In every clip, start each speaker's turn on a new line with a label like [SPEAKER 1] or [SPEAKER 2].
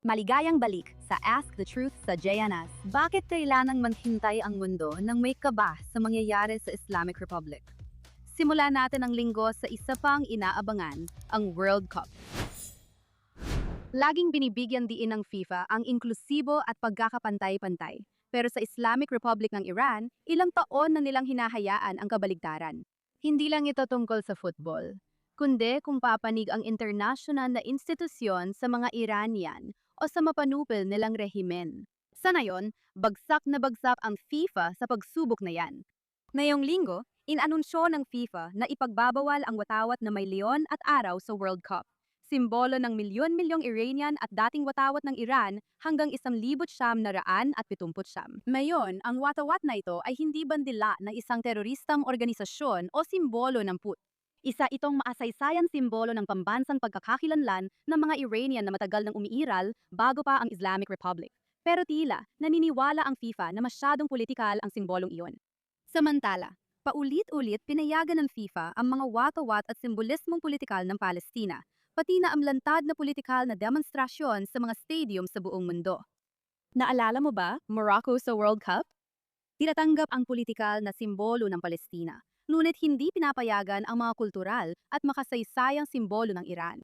[SPEAKER 1] Maligayang balik sa Ask the Truth sa JNS. Bakit kailangang maghintay ang mundo nang may kaba sa mangyayari sa Islamic Republic? Simulan natin ang linggo sa isa pang inaabangan, ang World Cup. Laging binibigyan diin ng FIFA ang inklusibo at pagkakapantay-pantay. Pero sa Islamic Republic ng Iran, ilang taon na nilang hinahayaan ang kabaligtaran. Hindi lang ito tungkol sa football, kundi kung papanig ang internasyonal na institusyon sa mga Iranian o sa mapanupil nilang rehimen. Sa ngayon, bagsak na bagsak ang FIFA sa pagsubok na yan. Ngayong linggo, inanunsyo ng FIFA na ipagbabawal ang watawat na may leon at araw sa World Cup. Simbolo ng milyon-milyong Iranian at dating watawat ng Iran hanggang 1,970. Ngayon, ang watawat na ito ay hindi bandila ng isang teroristang organisasyon o simbolo ng isa itong maasaysayang simbolo ng pambansang pagkakakilanlan ng mga Iranian na matagal nang umiiral bago pa ang Islamic Republic. Pero tila, naniniwala ang FIFA na masyadong politikal ang simbolong iyon. Samantala, paulit-ulit pinayagan ng FIFA ang mga watawat at simbolismong politikal ng Palestina, pati na ang lantad na politikal na demonstrasyon sa mga stadium sa buong mundo. Naalala mo ba, Morocco sa World Cup? Tinatanggap ang politikal na simbolo ng Palestina, ngunit hindi pinapayagan ang mga kultural at makasaysayang simbolo ng Iran.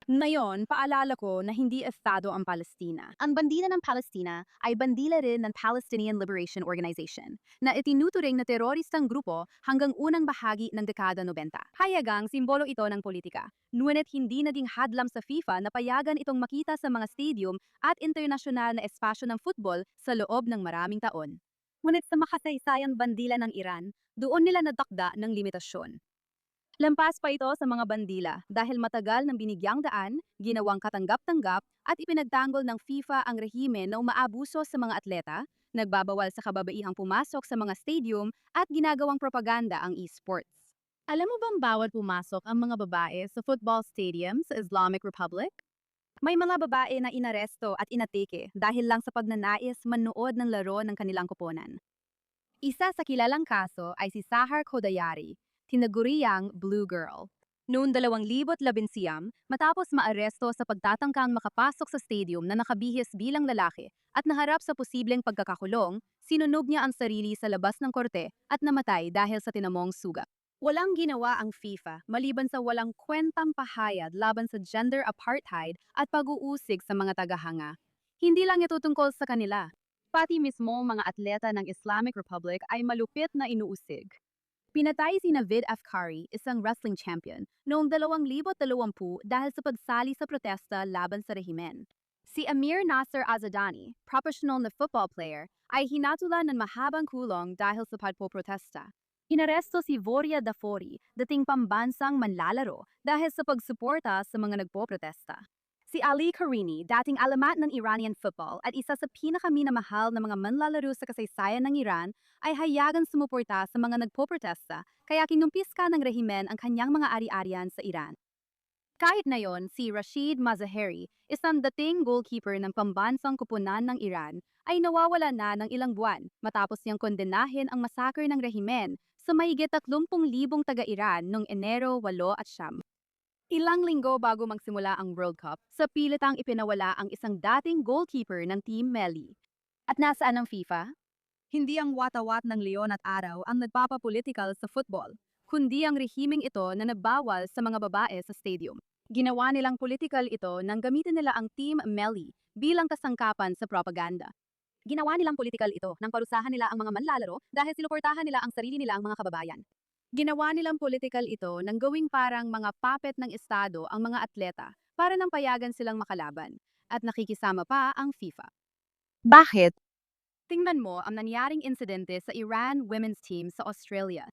[SPEAKER 1] Ngayon, paalala ko na hindi estado ang Palestina. Ang bandila ng Palestina ay bandila rin ng Palestinian Liberation Organization, na itinuturing na teroristang grupo hanggang unang bahagi ng dekada 90. Hayagang simbolo ito ng politika, ngunit hindi naging hadlam sa FIFA na payagan itong makita sa mga stadium at internasyonal na espasyo ng football sa loob ng maraming taon. Ngunit sa makasaysayang bandila ng Iran, doon nila natakda ng limitasyon. Lampas pa ito sa mga bandila dahil matagal nang binigyang daan, ginawang katanggap-tanggap at ipinagtanggol ng FIFA ang rehimen na umaabuso sa mga atleta, nagbabawal sa kababaihang pumasok sa mga stadium at ginagawang propaganda ang esports. Alam mo bang bawal pumasok ang mga babae sa football stadium sa Islamic Republic? May mga babae na inaresto at inatake dahil lang sa pagnanais manood ng laro ng kanilang koponan. Isa sa kilalang kaso ay si Sahar Khodayari, tinaguriang Blue Girl. Noong 2019, matapos maaresto sa pagtatangkang makapasok sa stadium na nakabihis bilang lalaki at naharap sa posibleng pagkakakulong, sinunog niya ang sarili sa labas ng korte at namatay dahil sa tinamong sugat. Walang ginawa ang FIFA maliban sa walang kwentang pahayag laban sa gender apartheid at pag-uusig sa mga tagahanga. Hindi lang ito tungkol sa kanila. Pati mismo mga atleta ng Islamic Republic ay malupit na inuusig. Pinatay si Navid Afkari, isang wrestling champion, noong 2020 dahil sa pagsali sa protesta laban sa rehimen. Si Amir Nasser Azadani, professional na football player, ay hinatulan ng mahabang kulong dahil sa pagpoprotesta. Inaresto si Voria Dafori, dating pambansang manlalaro, dahil sa pagsuporta sa mga nagpoprotesta. Si Ali Karini, dating alamat ng Iranian football at isa sa pinakaminamahal na mga manlalaro sa kasaysayan ng Iran, ay hayagang sumuporta sa mga nagpoprotesta kaya kinumpiska ng rehimen ang kanyang mga ari-arian sa Iran. Kahit na yon, si Rashid Mazaheri, isang dating goalkeeper ng pambansang kupunan ng Iran, ay nawawala na ng ilang buwan matapos niyang kondenahin ang masakre ng rehimen sa mahigit 30,000 taga-Iran noong Enero 8 at 9. Ilang linggo bago magsimula ang World Cup, sa pilitang ipinawala ang isang dating goalkeeper ng Team Melli. At nasaan ang FIFA? Hindi ang watawat ng leon at araw ang nagpapapolitical sa football, kundi ang rehimeng ito na nagbawal sa mga babae sa stadium. Ginawa nilang political ito nang gamitin nila ang Team Melli bilang kasangkapan sa propaganda. Ginawa nilang political ito nang parusahan nila ang mga manlalaro dahil sinuportahan nila ang sarili nilang mga kababayan. Ginawa nilang political ito nang gawing parang mga puppet ng estado ang mga atleta para nang payagan silang makalaban, at nakikisama pa ang FIFA. Bakit? Tingnan mo ang nangyaring insidente sa Iran women's team sa Australia.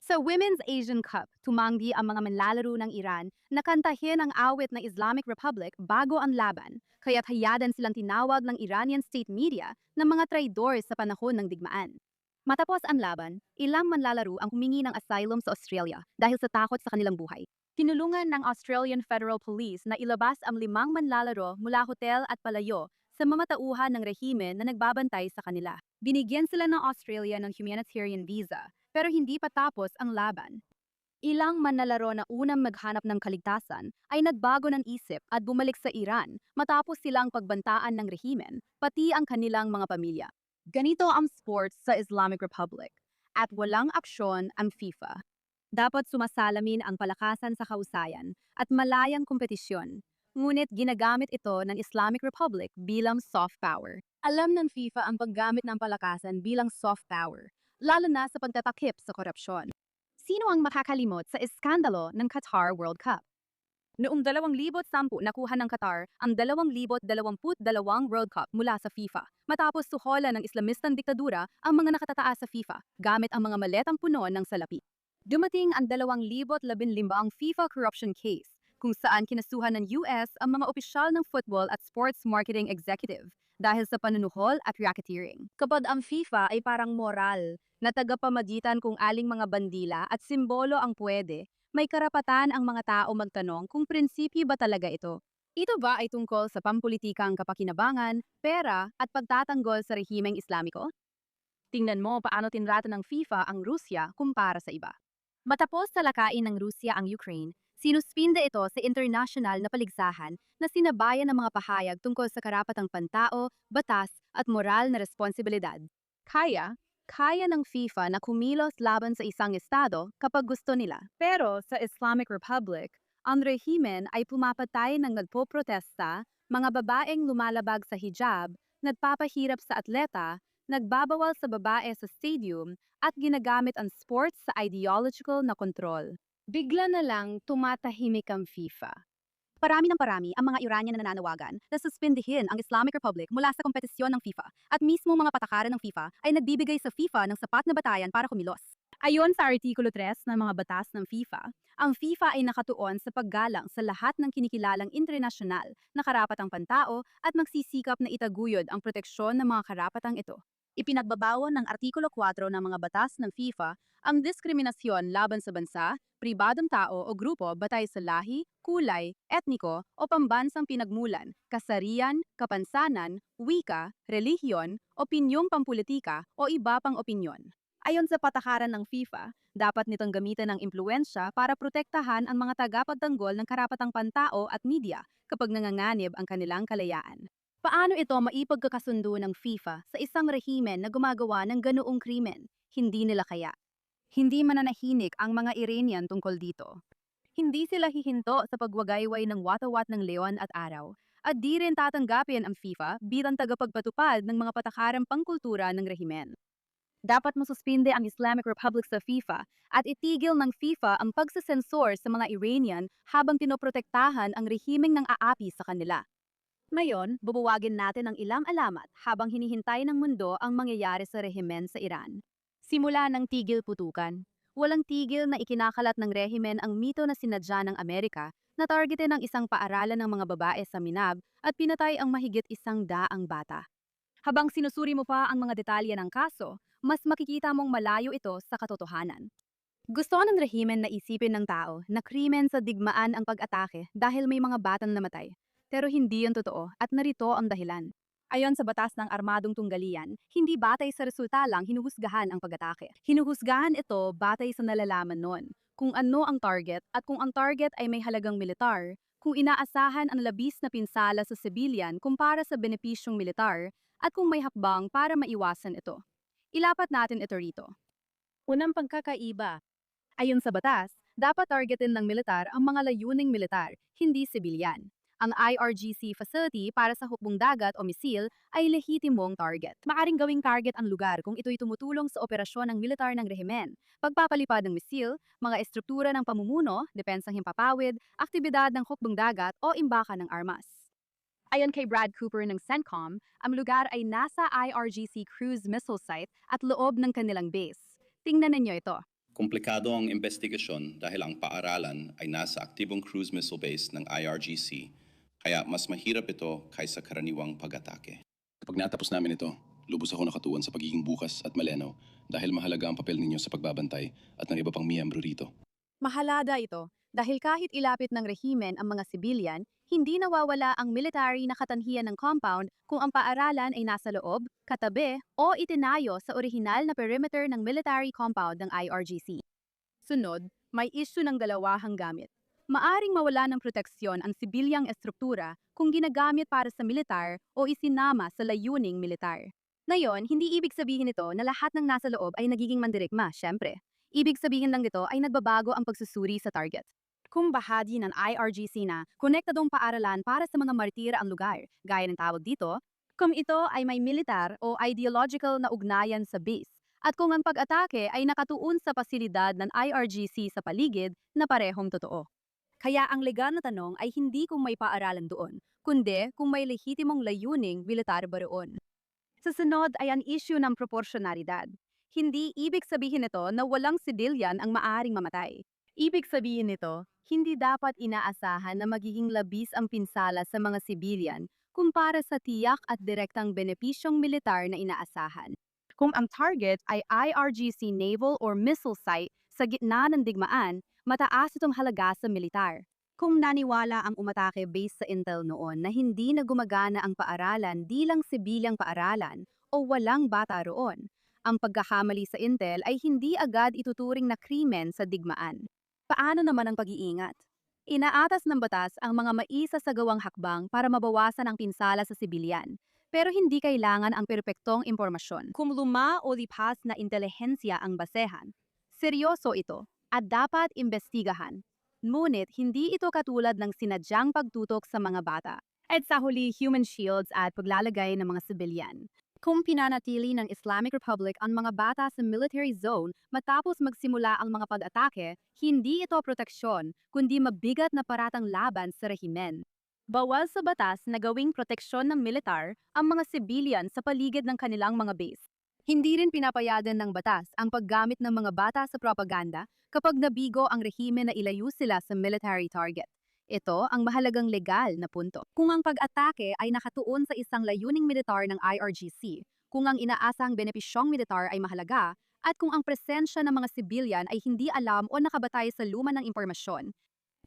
[SPEAKER 1] Sa Women's Asian Cup, tumanggi ang mga manlalaro ng Iran na kantahin ang awit ng Islamic Republic bago ang laban, kaya't hayadan silang tinawag ng Iranian state media na mga traidor sa panahon ng digmaan. Matapos ang laban, ilang manlalaro ang humingi ng asylum sa Australia dahil sa takot sa kanilang buhay. Tinulungan ng Australian Federal Police na ilabas ang 5 manlalaro mula hotel at palayo sa mamatauhan ng rehimen na nagbabantay sa kanila. Binigyan sila ng Australia ng humanitarian visa, pero hindi pa tapos ang laban. Ilang manlalaro na unang maghanap ng kaligtasan ay nagbago ng isip at bumalik sa Iran matapos silang pagbantaan ng rehimen, pati ang kanilang mga pamilya. Ganito ang sports sa Islamic Republic at walang aksyon ang FIFA. Dapat sumasalamin ang palakasan sa kausayan at malayang kompetisyon, ngunit ginagamit ito ng Islamic Republic bilang soft power. Alam ng FIFA ang paggamit ng palakasan bilang soft power, lalo na sa pagtatakip sa korupsyon. Sino ang makakalimot sa iskandalo ng Qatar World Cup? Noong 2010 nakuha ng Qatar ang 2022 World Cup mula sa FIFA matapos suholan ng Islamistang diktadura ang mga nakatataas sa FIFA gamit ang mga maletang puno ng salapi. Dumating ang 2015 FIFA corruption case kung saan kinasuhan ng US ang mga opisyal ng football at sports marketing executive dahil sa panunuhol at racketeering. Kapag ang FIFA ay parang moral na tagapamagitan kung aling mga bandila at simbolo ang pwede, may karapatan ang mga tao magtanong kung prinsipyo ba talaga ito. Ito ba ay tungkol sa pampulitikang kapakinabangan, pera at pagtatanggol sa rehimeng Islamiko? Tingnan mo paano tinrato ng FIFA ang Rusya kumpara sa iba. Matapos talakain ng Rusya ang Ukraine, sinuspinde ito sa internasyonal na paligsahan na sinabayan ng mga pahayag tungkol sa karapatang pantao, batas at moral na responsibilidad. Kaya ng FIFA na kumilos laban sa isang estado kapag gusto nila. Pero sa Islamic Republic, ang rehimen ay pumapatay ng nagpoprotesta, mga babaeng lumalabag sa hijab, nagpapahirap sa atleta, nagbabawal sa babae sa stadium, at ginagamit ang sports sa ideological na kontrol. Bigla na lang tumatahimik ang FIFA. Parami ang mga Iranian na nananawagan na suspindihin ang Islamic Republic mula sa kompetisyon ng FIFA at mismo mga patakaran ng FIFA ay nagbibigay sa FIFA ng sapat na batayan para kumilos. Ayon sa Artikulo 3 ng mga batas ng FIFA, ang FIFA ay nakatuon sa paggalang sa lahat ng kinikilalang internasyonal na karapatang pantao at magsisikap na itaguyod ang proteksyon ng mga karapatang ito. Ipinagbabawal ng Artikulo 4 ng mga batas ng FIFA ang diskriminasyon laban sa bansa, pribadong tao o grupo batay sa lahi, kulay, etniko o pambansang pinagmulan, kasarian, kapansanan, wika, relihiyon, opinyong pampulitika o iba pang opinyon. Ayon sa patakaran ng FIFA, dapat nitong gamitin ng impluensya para protektahan ang mga tagapagtanggol ng karapatang pantao at media kapag nanganganib ang kanilang kalayaan. Paano ito maipagkakasundo ng FIFA sa isang rehimen na gumagawa ng ganoong krimen? Hindi nila kaya. Hindi mananahinik ang mga Iranian tungkol dito. Hindi sila hihinto sa pagwagayway ng watawat ng leon at araw, at di rin tatanggapin ang FIFA bilang tagapagpatupad ng mga patakarang pangkultura ng rehimen. Dapat masuspinde ang Islamic Republic sa FIFA at itigil ng FIFA ang pagsasensor sa mga Iranian habang pinoprotektahan ang rehimeng ng aapi sa kanila. Ngayon, bubuwagin natin ang ilang alamat habang hinihintay ng mundo ang mangyayari sa rehimen sa Iran. Simula ng tigil putukan. Walang tigil na ikinakalat ng rehimen ang mito na sinadya ng Amerika na targetin ang isang paaralan ng mga babae sa Minab at pinatay ang mahigit 100 bata. Habang sinusuri mo pa ang mga detalye ng kaso, mas makikita mong malayo ito sa katotohanan. Gusto ng rehimen na isipin ng tao na krimen sa digmaan ang pag-atake dahil may mga batang namatay. Pero hindi yan totoo at narito ang dahilan. Ayon sa batas ng armadong tunggalian, hindi batay sa resulta lang hinuhusgahan ang pag-atake. Hinuhusgahan ito batay sa nalalaman nun, kung ano ang target at kung ang target ay may halagang militar, kung inaasahan ang labis na pinsala sa civilian kumpara sa benepisyong militar, at kung may hakbang para maiwasan ito. Ilapat natin ito rito. Unang pagkakaiba. Ayon sa batas, dapat targetin ng militar ang mga layuning militar, hindi sibilyan. Ang IRGC facility para sa hukbong dagat o misil ay lehitimong target. Maaring gawing target ang lugar kung ito'y tumutulong sa operasyon ng militar ng rehimen, pagpapalipad ng misil, mga estruktura ng pamumuno, depensang himpapawid, aktibidad ng hukbong dagat o imbakan ng armas. Ayon kay Brad Cooper ng CENTCOM, ang lugar ay nasa IRGC cruise missile site at loob ng kanilang base. Tingnan ninyo ito.
[SPEAKER 2] Komplikado ang investigasyon dahil ang paaralan ay nasa aktibong cruise missile base ng IRGC, kaya mas mahirap ito kaysa karaniwang pag-atake.
[SPEAKER 3] Kapag natapos namin ito, lubos ako nakatuon sa pagiging bukas at malinaw dahil mahalaga ang papel ninyo sa pagbabantay at ng iba pang miyembro rito.
[SPEAKER 1] Mahalaga ito dahil kahit ilapit ng rehimen ang mga sibilyan, hindi nawawala ang military na katanhian ng compound kung ang paaralan ay nasa loob, katabi, o itinayo sa orihinal na perimeter ng military compound ng IRGC. Sunod, May issue ng dalawahang gamit. Maaring mawala ng proteksyon ang sibilyang estruktura kung ginagamit para sa militar o isinama sa layuning militar. Ngayon, hindi ibig sabihin nito na lahat ng nasa loob ay nagiging mandirigma, syempre. Ibig sabihin lang nito ay nagbabago ang pagsusuri sa target. Kung bahagi ng IRGC na konektadong paaralan para sa mga martira ang lugar, gaya ng tawag dito, kung ito ay may militar o ideological na ugnayan sa base, at kung ang pag-atake ay nakatuon sa pasilidad ng IRGC sa paligid na parehong totoo. Kaya ang legal na tanong ay hindi kung may paaralan doon, kundi kung may lehitimong layuning militar ba roon. Sa sunod ay ang issue ng proporsyonalidad. Hindi ibig sabihin nito na walang civilian ang maaring mamatay. Ibig sabihin nito, hindi dapat inaasahan na magiging labis ang pinsala sa mga civilian kumpara sa tiyak at direktang benepisyong militar na inaasahan. Kung ang target ay IRGC naval or missile site sa gitna ng digmaan, mataas itong halaga sa militar. Kung naniwala ang umatake based sa intel noon na hindi na gumagana ang paaralan di lang sibilyang paaralan o walang bata roon, ang pagkakamali sa intel ay hindi agad ituturing na krimen sa digmaan. Paano naman ang pag-iingat? Inaatas ng batas ang mga maisasagawang hakbang para mabawasan ang pinsala sa sibilyan. Pero hindi kailangan ang perpektong impormasyon. Kung luma o lipas na intelihensya ang basehan, seryoso ito at dapat imbestigahan. Ngunit hindi ito katulad ng sinadyang pagtutok sa mga bata. At sa huli, human shields at paglalagay ng mga sibilyan. Kung pinanatili ng Islamic Republic ang mga bata sa military zone matapos magsimula ang mga pag-atake, hindi ito proteksyon, kundi mabigat na paratang laban sa rehimen. Bawal sa batas na gawing proteksyon ng militar ang mga civilian sa paligid ng kanilang mga base. Hindi rin pinapayagan ng batas ang paggamit ng mga bata sa propaganda kapag nabigo ang rehimen na ilayo sila sa military target. Ito ang mahalagang legal na punto. Kung ang pag-atake ay nakatuon sa isang layuning militar ng IRGC, kung ang inaasang benepisyong militar ay mahalaga, at kung ang presensya ng mga sibilyan ay hindi alam o nakabatay sa luma ng impormasyon,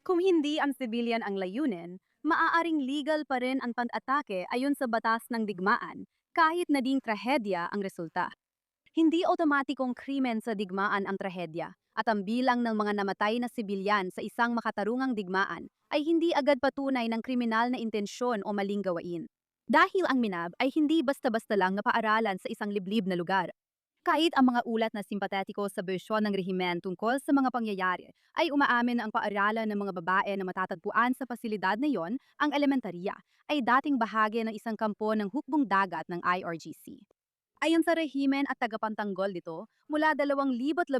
[SPEAKER 1] kung hindi ang sibilyan ang layunin, maaaring legal pa rin ang pag-atake ayon sa batas ng digmaan, kahit na ding trahedya ang resulta. Hindi otomatikong krimen sa digmaan ang trahedya, at ang bilang ng mga namatay na sibilyan sa isang makatarungang digmaan ay hindi agad patunay ng kriminal na intensyon o maling gawain. Dahil ang MINAB ay hindi basta-basta lang napaaralan sa isang liblib na lugar. Kahit ang mga ulat na simpatiko sa bersyon ng rehimen tungkol sa mga pangyayari ay umaamin na ang paaralan ng mga babae na matatagpuan sa pasilidad na iyon, ang elementarya, ay dating bahagi ng isang kampo ng hukbong dagat ng IRGC. Ayon sa rehimen at tagapantanggol nito, mula 2016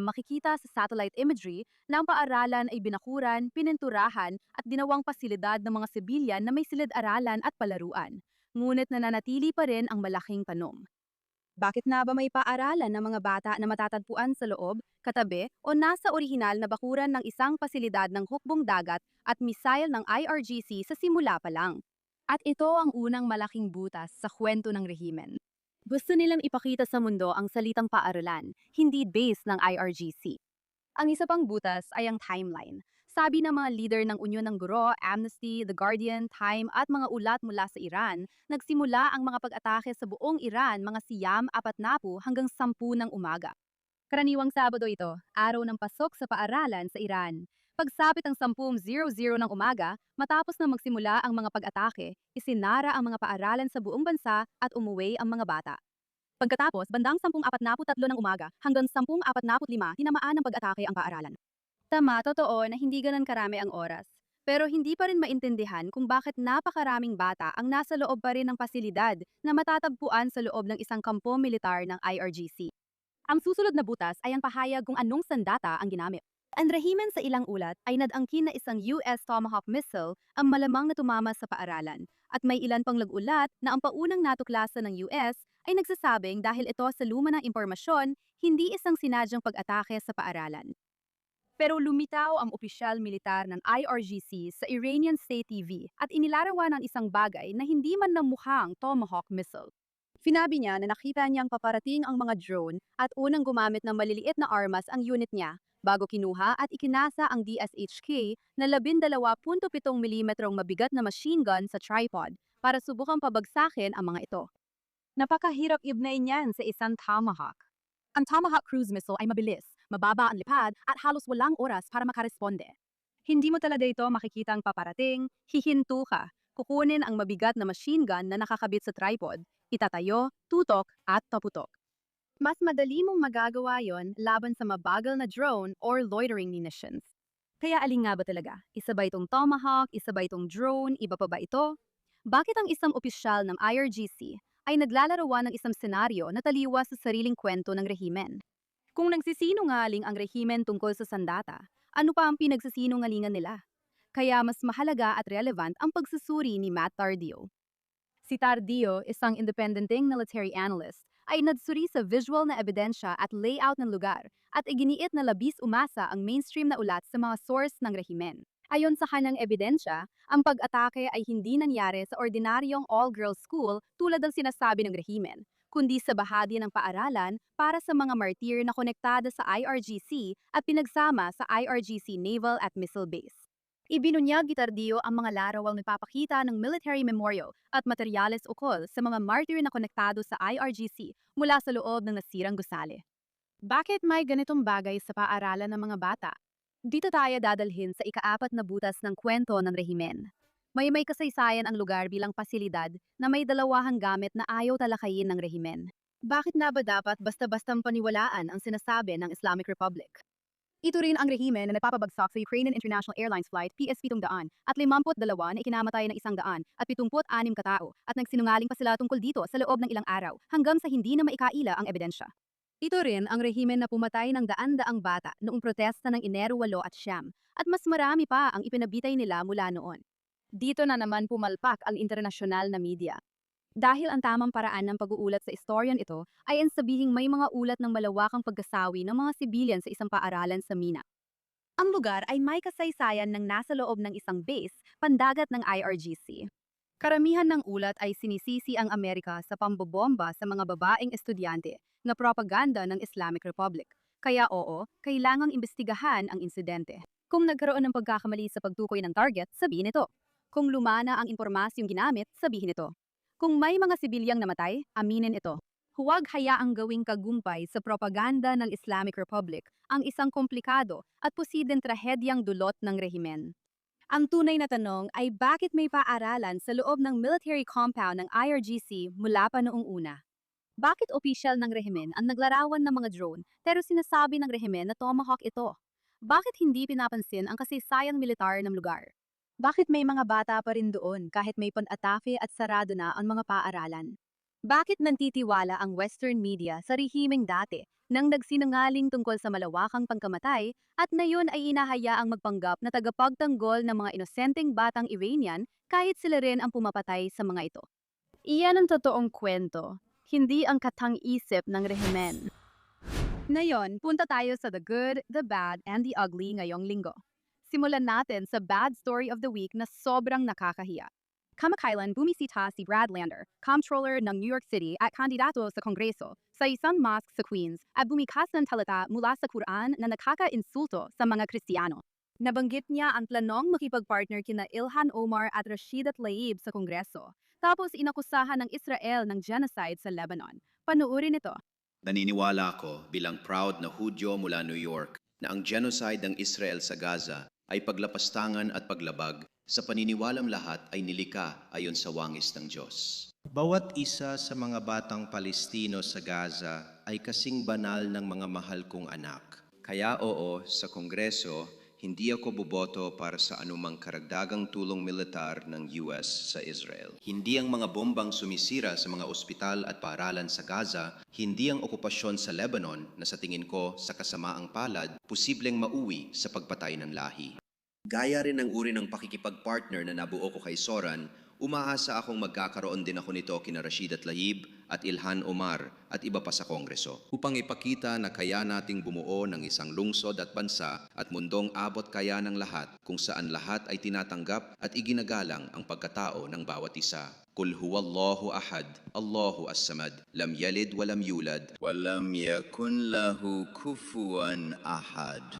[SPEAKER 1] makikita sa satellite imagery na ang paaralan ay binakuran, pininturahan at dinawang pasilidad ng mga sibilyan na may silid-aralan at palaruan. Ngunit nananatili pa rin ang malaking tanong. Bakit na ba may paaralan ng mga bata na matatagpuan sa loob, katabi o nasa orihinal na bakuran ng isang pasilidad ng hukbong dagat at misail ng IRGC sa simula pa lang? At ito ang unang malaking butas sa kwento ng rehimen. Gusto nilang ipakita sa mundo ang salitang paaralan, hindi base ng IRGC. Ang isa pang butas ay ang timeline. Sabi ng mga leader ng Unyon ng Guro, Amnesty, The Guardian, Time at mga ulat mula sa Iran, nagsimula ang mga pag-atake sa buong Iran mga siyam, 40 hanggang 10 ng umaga. Karaniwang Sabado ito, araw ng pasok sa paaralan sa Iran. Pagsapit ang 10:00 ng umaga, matapos na magsimula ang mga pag-atake, isinara ang mga paaralan sa buong bansa at umuwi ang mga bata. Pagkatapos, bandang 10:43 ng umaga hanggang 10:45, tinamaan ng pag-atake ang paaralan. Tama, totoo na hindi ganun karami ang oras. Pero hindi pa rin maintindihan kung bakit napakaraming bata ang nasa loob pa rin ng pasilidad na matatagpuan sa loob ng isang kampo militar ng IRGC. Ang susunod na butas ay ang pahayag kung anong sandata ang ginamit. Ang rehimen sa ilang ulat ay nadangkin na isang US Tomahawk missile ang malamang na tumama sa paaralan, at may ilan pang lag-ulat na ang paunang natuklasan ng US ay nagsasabing dahil ito sa luma ng impormasyon, hindi isang sinadyang pag-atake sa paaralan. Pero lumitaw ang opisyal militar ng IRGC sa Iranian State TV at inilarawan ng isang bagay na hindi man namukhang Tomahawk missile. Sinabi niya na nakita niyang paparating ang mga drone at unang gumamit ng maliliit na armas ang unit niya bago kinuha at ikinasa ang DSHK na 12.7 mm mabigat na machine gun sa tripod para subukang pabagsakin ang mga ito. Napakahirap ibnay niyan sa isang Tomahawk. Ang Tomahawk cruise missile ay mabilis, mababa ang lipad at halos walang oras para makaresponde. Hindi mo talaga ito makikitang paparating, hihinto ka, kukunin ang mabigat na machine gun na nakakabit sa tripod, itatayo, tutok at taputok. Mas madali mong magagawa yon laban sa mabagal na drone or loitering munitions. Kaya alin nga ba talaga? Isa ba itong Tomahawk? Isa ba itong drone? Iba pa ba ito? Bakit ang isang opisyal ng IRGC ay naglalarawan ng isang senaryo na taliwas sa sariling kwento ng rehimen? Kung nagsisinungaling ang rehimen tungkol sa sandata, ano pa ang pinagsisinungalingan nila? Kaya mas mahalaga at relevant ang pagsusuri ni Matt Tardillo. Si Tardillo, isang independenteng military analyst, ay nagsuri sa visual na ebidensya at layout ng lugar at iginiit na labis umasa ang mainstream na ulat sa mga source ng rehimen. Ayon sa kanyang ebidensya, ang pag-atake ay hindi nangyari sa ordinaryong all-girls school tulad ng sinasabi ng rehimen, kundi sa bahagi ng paaralan para sa mga martir na konektado sa IRGC at pinagsama sa IRGC Naval at Missile Base. Ibinunyag ni Tardillo ang mga larawang nagpapakita ng military memorial at materyales ukol sa mga martir na konektado sa IRGC mula sa loob ng nasirang gusali. Bakit may ganitong bagay sa paaralan ng mga bata? Dito tayo dadalhin sa ika-4 na butas ng kwento ng rehimen. May kasaysayan ang lugar bilang pasilidad na may dalawahang gamit na ayaw talakayin ng rehimen. Bakit na ba dapat basta-bastang paniwalaan ang sinasabi ng Islamic Republic? Ito rin ang rehimen na nagpapabagsak sa Ukrainian International Airlines Flight PS-700 at 52 na ikinamatay ng 100 at 76 katao at nagsinungaling pa sila tungkol dito sa loob ng ilang araw hanggang sa hindi na maikaila ang ebidensya. Ito rin ang rehimen na pumatay ng daan-daang bata noong protesta ng Enero 8 at 9 at mas marami pa ang ipinabitay nila mula noon. Dito na naman pumalpak ang internasyonal na media. Dahil ang tamang paraan ng pag-uulat sa istoryan ito ay ang sabihing may mga ulat ng malawakang pagkasawi ng mga sibilyan sa isang paaralan sa Mina. Ang lugar ay may kasaysayan ng nasa loob ng isang base, pandagat ng IRGC. Karamihan ng ulat ay sinisisi ang Amerika sa pambobomba sa mga babaeng estudyante na propaganda ng Islamic Republic. Kaya oo, kailangang imbestigahan ang insidente. Kung nagkaroon ng pagkakamali sa pagtukoy ng target, sabihin ito. Kung lumana ang impormasyong ginamit, sabihin ito. Kung may mga sibilyang namatay, aminin ito. Huwag hayaang gawing kagumpay sa propaganda ng Islamic Republic ang isang komplikado at posibleng trahedyang dulot ng rehimen. Ang tunay na tanong ay bakit may paaralan sa loob ng military compound ng IRGC mula pa noong una? Bakit opisyal ng rehimen ang naglarawan ng mga drone pero sinasabi ng rehimen na Tomahawk ito? Bakit hindi pinapansin ang kasaysayang militar ng lugar? Bakit may mga bata pa rin doon kahit may pan-atake at sarado na ang mga paaralan? Bakit nantitiwala ang Western media sa rehimeng dati nang nagsinungaling tungkol sa malawakang pangkamatay at ngayon ay inahayaang magpanggap na tagapagtanggol ng mga inosenteng batang Iranian kahit sila rin ang pumapatay sa mga ito? Iyan ang totoong kwento, hindi ang katang-isip ng rehimen. Ngayon, punta tayo sa the good, the bad, and the ugly ngayong linggo. Simulan natin sa bad story of the week na sobrang nakakahiya. Kamakailan bumisita si Brad Lander, comptroller ng New York City at kandidato sa Kongreso, sa isang mosque sa Queens at bumikas ng talata mula sa Quran na nakaka-insulto sa mga Kristiyano. Nabanggit niya ang planong makipag-partner kina Ilhan Omar at Rashida Tlaib sa Kongreso, tapos inakusahan ng Israel ng genocide sa Lebanon. Panuorin ito.
[SPEAKER 4] Naniniwala ako bilang proud na Hudyo mula New York na ang genocide ng Israel sa Gaza ay paglapastangan at paglabag sa paniniwalang lahat ay nilika ayon sa wangis ng Diyos.
[SPEAKER 5] Bawat isa sa mga batang Palestino sa Gaza ay kasing banal ng mga mahal kong anak.
[SPEAKER 4] Kaya oo, sa Kongreso, hindi ako boboto para sa anumang karagdagang tulong militar ng US sa Israel. Hindi ang mga bombang sumisira sa mga ospital at paaralan sa Gaza, hindi ang okupasyon sa Lebanon na sa tingin ko sa kasamaang palad, posibleng mauwi sa pagpatay ng lahi. Gaya rin ng uri ng pakikipag-partner na nabuo ko kay Soran, umaasa akong magkakaroon din ako nito kina Rashida Tlaib at Ilhan Omar at iba pa sa Kongreso. Upang ipakita na kaya nating bumuo ng isang lungsod at bansa at mundong abot kaya ng lahat kung saan lahat ay tinatanggap at iginagalang ang pagkatao ng bawat isa. Qul huwallahu ahad, Allahu as-samad, lam yalid walam yulad,
[SPEAKER 6] walam yakun lahu kufuwan ahad.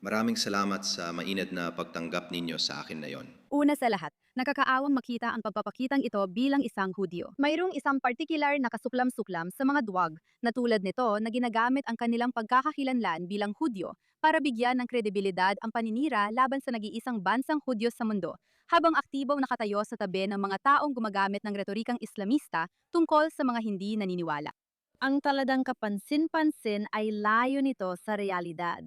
[SPEAKER 4] Maraming salamat sa mainit na pagtanggap ninyo sa akin na yon.
[SPEAKER 1] Una sa lahat, nakakaawang makita ang pagpapakitang ito bilang isang Hudyo. Mayroong isang partikular na kasuklam-suklam sa mga duwag na tulad nito na ginagamit ang kanilang pagkakakilanlan bilang Hudyo para bigyan ng kredibilidad ang paninira laban sa nag-iisang bansang Hudyo sa mundo, habang aktibong nakatayo sa tabi ng mga taong gumagamit ng retorikang Islamista tungkol sa mga hindi naniniwala. Ang taladang kapansin-pansin ay layo nito sa realidad.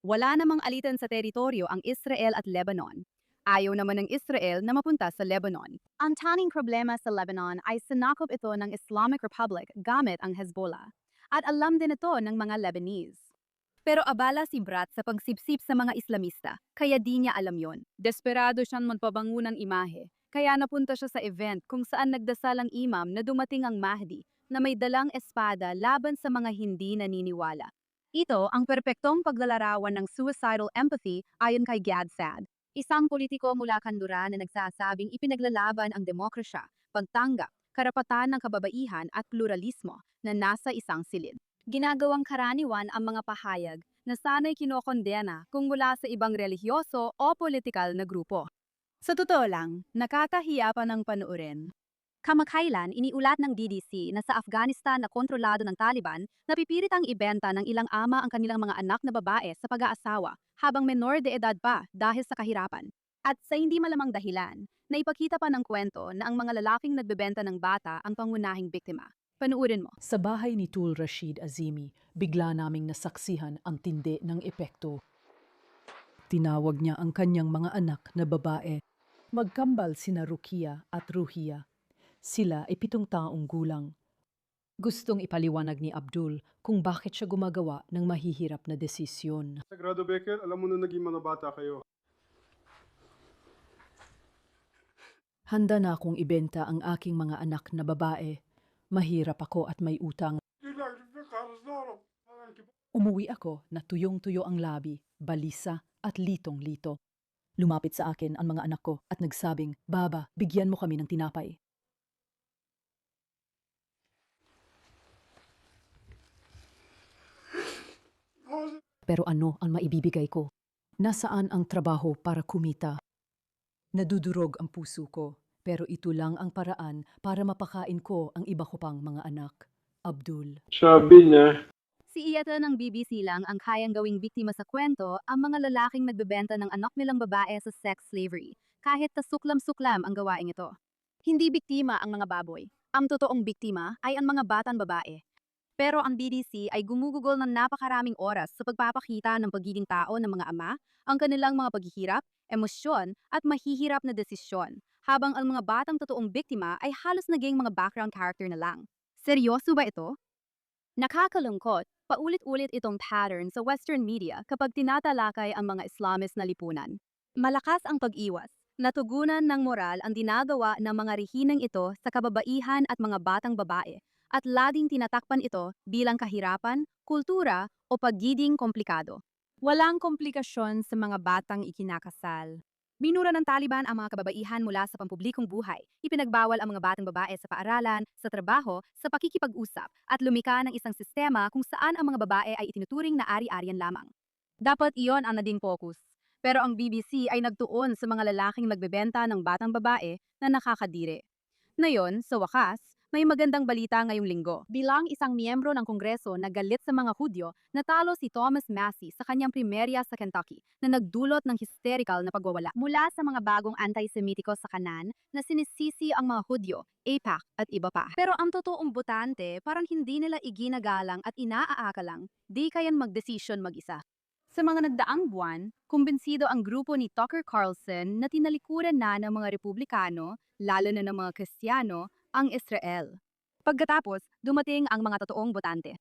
[SPEAKER 1] Wala namang alitan sa teritoryo ang Israel at Lebanon. Ayaw naman ng Israel na mapunta sa Lebanon. Ang tanging problema sa Lebanon ay sinakop ito ng Islamic Republic gamit ang Hezbollah. At alam din ito ng mga Lebanese. Pero abala si Brat sa pagsipsip sa mga Islamista, kaya di niya alam yon. Desperado siyang magpabango ng imahe, kaya napunta siya sa event kung saan nagdasal ang imam na dumating ang Mahdi na may dalang espada laban sa mga hindi naniniwala. Ito ang perpektong paglalarawan ng suicidal empathy ayon kay Gad Saad, isang politiko mula Kanduran na nagsasabing ipinaglalaban ang demokrasya, pagtanggap, karapatan ng kababaihan at pluralismo na nasa isang silid. Ginagawang karaniwan ang mga pahayag na sana'y kinokondena kung mula sa ibang relihiyoso o politikal na grupo. Sa totoo lang, nakakahiya pa ng panuorin. Kamakailan, iniulat ng DDC na sa Afghanistan na kontrolado ng Taliban, napipiritang ibenta ng ilang ama ang kanilang mga anak na babae sa pag-aasawa habang menor de edad pa dahil sa kahirapan. At sa hindi malamang dahilan, naipakita pa ng kwento na ang mga lalaking nagbebenta ng bata ang pangunahing biktima. Panuurin mo.
[SPEAKER 7] Sa bahay ni Tul Rashid Azimi, bigla naming nasaksihan ang tindi ng epekto. Tinawag niya ang kanyang mga anak na babae. Magkambal sina Rukia at Ruhia. Sila ay 7 taong gulang. Gustong ipaliwanag ni Abdul kung bakit siya gumagawa ng mahihirap na desisyon.
[SPEAKER 8] Sagrado Becker, alam mo na naging mga bata kayo.
[SPEAKER 7] Handa na akong ibenta ang aking mga anak na babae. Mahirap ako at may utang. Umuwi ako na tuyong-tuyo ang labi, balisa at litong-lito. Lumapit sa akin ang mga anak ko at nagsabing, "Baba, bigyan mo kami ng tinapay." Pero ano ang maibibigay ko? Nasaan ang trabaho para kumita? Nadudurog ang puso ko, pero ito lang ang paraan para mapakain ko ang iba ko pang mga anak. Abdul.
[SPEAKER 8] Sabi niya,
[SPEAKER 1] Si Iyata ng BBC lang ang kayang gawing biktima sa kwento ang mga lalaking nagbebenta ng anak nilang babae sa sex slavery, kahit tasuklam-suklam ang gawaing ito. Hindi biktima ang mga baboy. Ang totoong biktima ay ang mga batang babae. Pero ang BBC ay gumugugol ng napakaraming oras sa pagpapakita ng pagiging tao ng mga ama, ang kanilang mga paghihirap, emosyon, at mahihirap na desisyon, habang ang mga batang totoong biktima ay halos naging mga background character na lang. Seryoso ba ito? Nakakalungkot, paulit-ulit itong pattern sa Western media kapag tinatalakay ang mga Islamist na lipunan. Malakas ang pag-iwas. Natugunan ng moral ang dinagawa ng mga rehinang ito sa kababaihan at mga batang babae, at lading tinatakpan ito bilang kahirapan, kultura o pagiging komplikado. Walang komplikasyon sa mga batang ikinakasal. Binura ng Taliban ang mga kababaihan mula sa pampublikong buhay. Ipinagbawal ang mga batang babae sa paaralan, sa trabaho, sa pakikipag-usap, at lumika ng isang sistema kung saan ang mga babae ay itinuturing na ari-arian lamang. Dapat iyon ang naging focus. Pero ang BBC ay nagtuon sa mga lalaking nagbebenta ng batang babae na nakakadiri. Ngayon, sa wakas, may magandang balita ngayong linggo. Bilang isang miyembro ng Kongreso na galit sa mga Hudyo, natalo si Thomas Massie sa kanyang primerya sa Kentucky na nagdulot ng hysterical na pagwawala mula sa mga bagong anti-Semitiko sa kanan na sinisisi ang mga Hudyo, AIPAC at iba pa. Pero ang totoong botante parang hindi nila iginagalang at inaaakalang di kayan magdesisyon mag-isa. Sa mga nagdaang buwan, kumbinsido ang grupo ni Tucker Carlson na tinalikuran na ng mga Republikano, lalo na ng mga Kristiyano, ang Israel. Pagkatapos, dumating ang mga totoong botante.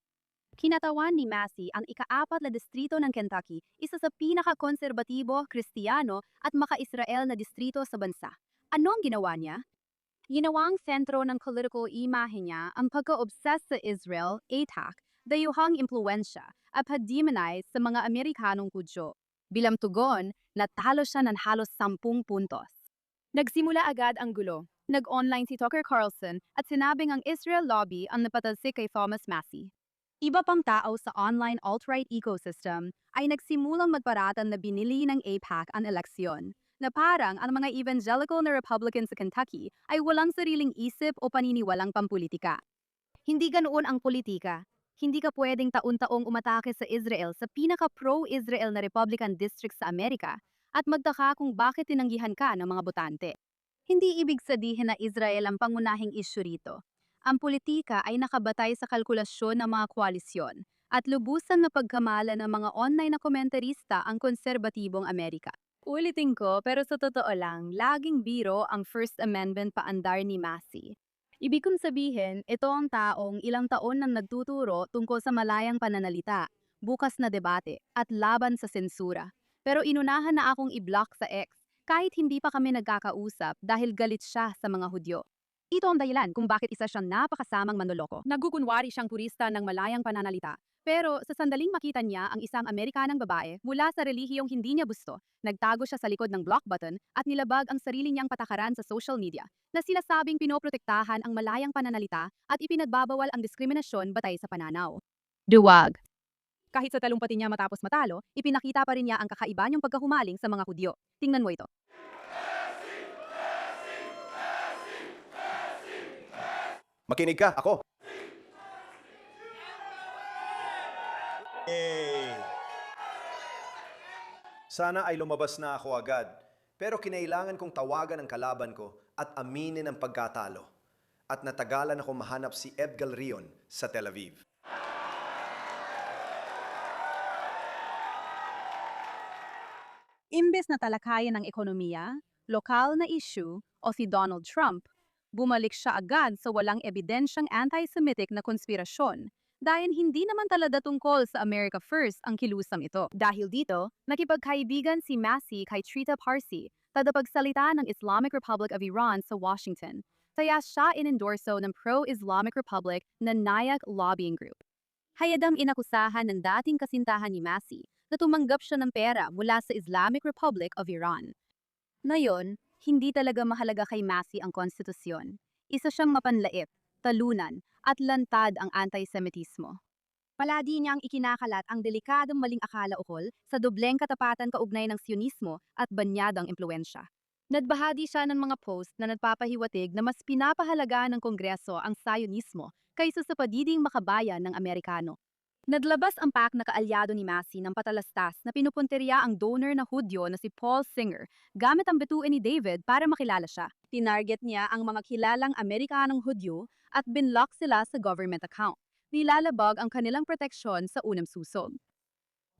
[SPEAKER 1] Kinatawan ni Massie ang ika-4 na distrito ng Kentucky, isa sa pinaka-konserbatibo, Kristiyano at maka-Israel na distrito sa bansa. Ano ang ginawa niya? Ginawang sentro ng political imahe niya ang pagka-obsess sa Israel, AIPAC, dayuhang impluensya at pag-demonize sa mga Amerikanong Hudyo. Bilang tugon, natalo siya ng halos 10 puntos. Nagsimula agad ang gulo. Nag-online si Tucker Carlson at sinabing ang Israel lobby ang napatalsik kay Thomas Massie. Iba pang tao sa online alt-right ecosystem ay nagsimulang magparatan na binili ng AIPAC ang eleksyon, na parang ang mga evangelical na Republican sa Kentucky ay walang sariling isip o paniniwalang pampulitika. Hindi ganoon ang politika. Hindi ka pwedeng taon-taong umatake sa Israel sa pinaka-pro-Israel na Republican district sa Amerika at magtaka kung bakit tinanggihan ka ng mga botante. Hindi ibig sabihin na Israel ang pangunahing isyu rito. Ang politika ay nakabatay sa kalkulasyon ng mga koalisyon at lubusan na pagkamala ng mga online na komentarista ang konserbatibong Amerika. Ulitin ko, pero sa totoo lang, laging biro ang First Amendment paandar ni Massey. Ibig kong sabihin, ito ang taong ilang taon nang nagtuturo tungkol sa malayang pananalita, bukas na debate, at laban sa sensura. Pero inunahan na akong i-block sa X kahit hindi pa kami nagkakausap dahil galit siya sa mga Hudyo. Ito ang dahilan kung bakit isa siyang napakasamang manloloko. Nagukunwari siyang turista ng malayang pananalita. Pero sa sandaling makita niya ang isang Amerikanang babae mula sa relihiyong hindi niya gusto, nagtago siya sa likod ng block button at nilabag ang sarili niyang patakaran sa social media na sinasabing pinoprotektahan ang malayang pananalita at ipinagbabawal ang diskriminasyon batay sa pananaw. Duwag. Kahit sa talumpati niya matapos matalo, ipinakita pa rin niya ang kakaiba niyang pagkahumaling sa mga Hudyo. Tingnan mo ito.
[SPEAKER 9] Makinig ka, ako. Sana ay lumabas na ako agad, pero kinailangan kong tawagan ang kalaban ko at aminin ang pagkatalo. At natagalan ako mahanap si Edgar Rion sa Tel Aviv.
[SPEAKER 1] Imbes na talakayan ng ekonomiya, lokal na issue o si Donald Trump, bumalik siya agad sa walang ebidensyang anti-Semitic na konspirasyon dahil hindi naman talaga tungkol sa America First ang kilusam ito. Dahil dito, nakipagkaibigan si Massey kay Trita Parsi, tagapagsalita ng Islamic Republic of Iran sa Washington, kaya siya inendorso ng pro-Islamic Republic na Nayak Lobbying Group. Hayadang inakusahan ng dating kasintahan ni Massey na tumanggap siya ng pera mula sa Islamic Republic of Iran. Ngayon, hindi talaga mahalaga kay Massey ang konstitusyon. Isa siyang mapanlait, talunan, at lantad ang anti-Semitismo. Palagi niyang ikinakalat ang delikadong maling akala ukol sa dobleng katapatan kaugnay ng Sionismo at banyadang impluensya. Nagbahagi siya ng mga post na nagpapahiwatig na mas pinapahalaga ng Kongreso ang Sionismo kaysa sa pagiging makabayan ng Amerikano. Naglabas ang PAC na kaalyado ni Massey ng patalastas na pinupunteriya ang donor na Hudyo na si Paul Singer gamit ang bituin ni David para makilala siya. Tinarget niya ang mga kilalang Amerikanong Hudyo at binlock sila sa government account. Nilalabag ang kanilang proteksyon sa unang susog.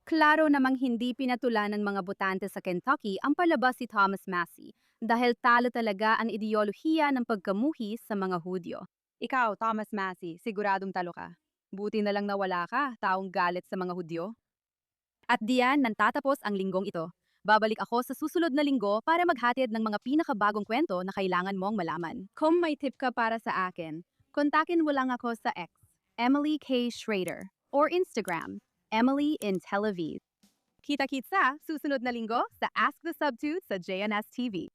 [SPEAKER 1] Klaro namang hindi pinatulan ng mga botante sa Kentucky ang palabas si Thomas Massey dahil talo talaga ang ideolohiya ng pagkamuhi sa mga Hudyo. Ikaw, Thomas Massey, siguradong talo ka. Buti na lang nawala ka, taong galit sa mga Hudyo. At diyan nantatapos ang linggong ito. Babalik ako sa susunod na linggo para maghatid ng mga pinakabagong kwento na kailangan mong malaman. Kung may tip ka para sa akin, kontakin mo lang ako sa X, Emily K. Schrader, or Instagram, Emily in Tel Aviv. Kita-kits sa susunod na linggo sa Ask the Subtute sa JNS TV.